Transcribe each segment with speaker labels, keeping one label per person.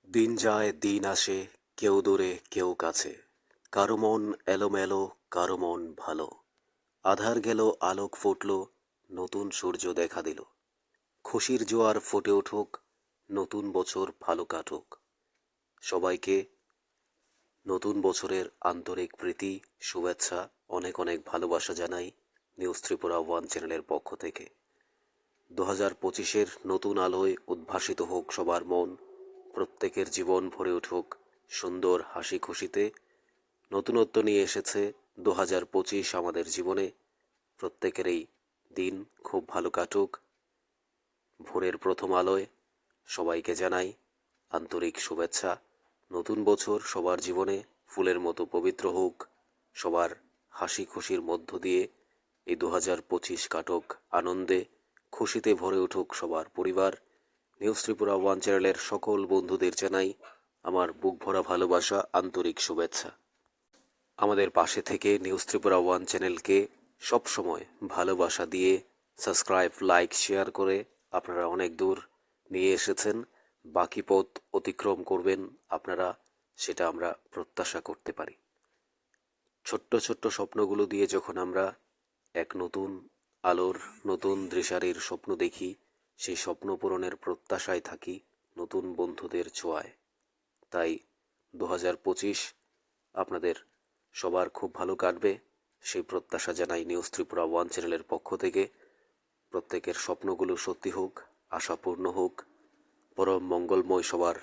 Speaker 1: দিন যায় দিন আসে, কেউ দূরে কেউ কাছে, কারো মন এলোমেলো, কারো মন ভালো। আধার গেল আলোক ফুটল, নতুন সূর্য দেখা দিল। খুশির জোয়ার ফুটে উঠুক, নতুন বছর ভালো কাটুক। সবাইকে নতুন বছরের আন্তরিক প্রীতি, শুভেচ্ছা, অনেক অনেক ভালোবাসা জানাই নিউজ ত্রিপুরা ওয়ান চ্যানেলের পক্ষ থেকে। 2025-এর নতুন আলোয় উদ্ভাসিত হোক সবার মন, প্রত্যেকের জীবন ভরে উঠুক সুন্দর হাসি খুশিতে। নতুনত্ব নিয়ে এসেছে 2025 আমাদের জীবনে। প্রত্যেকেরই দিন খুব ভালো কাটুক। ভোরের প্রথম আলোয় সবাইকে জানাই আন্তরিক শুভেচ্ছা। নতুন বছর সবার জীবনে ফুলের মতো পবিত্র হোক। সবার হাসি খুশির মধ্য দিয়ে এই 2025 কাটুক আনন্দে, খুশিতে ভরে উঠুক সবার পরিবার। নিউজ ত্রিপুরা ওয়ান চ্যানেলের সকল বন্ধুদের জানাই আমার বুক ভরা ভালোবাসা, আন্তরিক শুভেচ্ছা। আমাদের পাশে থেকে নিউজ ত্রিপুরা ওয়ান চ্যানেলকে সবসময় ভালোবাসা দিয়ে সাবস্ক্রাইব, লাইক, শেয়ার করে আপনারা অনেক দূর নিয়ে এসেছেন। বাকি পথ অতিক্রম করবেন আপনারা, সেটা আমরা প্রত্যাশা করতে পারি। ছোট্ট ছোট্ট স্বপ্নগুলো দিয়ে যখন আমরা এক নতুন আলোর, নতুন দিশারির স্বপ্ন দেখি, সেই স্বপ্ন পূরণের প্রত্যাশায় থাকি নতুন বন্ধুদের ছোঁয়ায়। তাই 2025 আপনাদের সবার খুব ভালো কাটবে সেই প্রত্যাশা জানাই নিউজ ত্রিপুরা ওয়ান চ্যানেলের পক্ষ থেকে। প্রত্যেকের স্বপ্নগুলো সত্যি হোক, আশা পূর্ণ হোক, পরম মঙ্গলময় সবার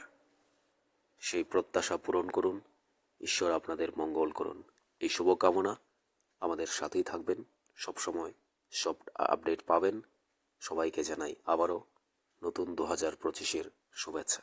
Speaker 1: সেই প্রত্যাশা পূরণ করুন। ঈশ্বর আপনাদের মঙ্গল করুন, এই শুভকামনা। আমাদের সাথেই থাকবেন সবসময়, সব আপডেট পাবেন। সবাইকে জানাই আবারও নতুন 2025-এর শুভেচ্ছা।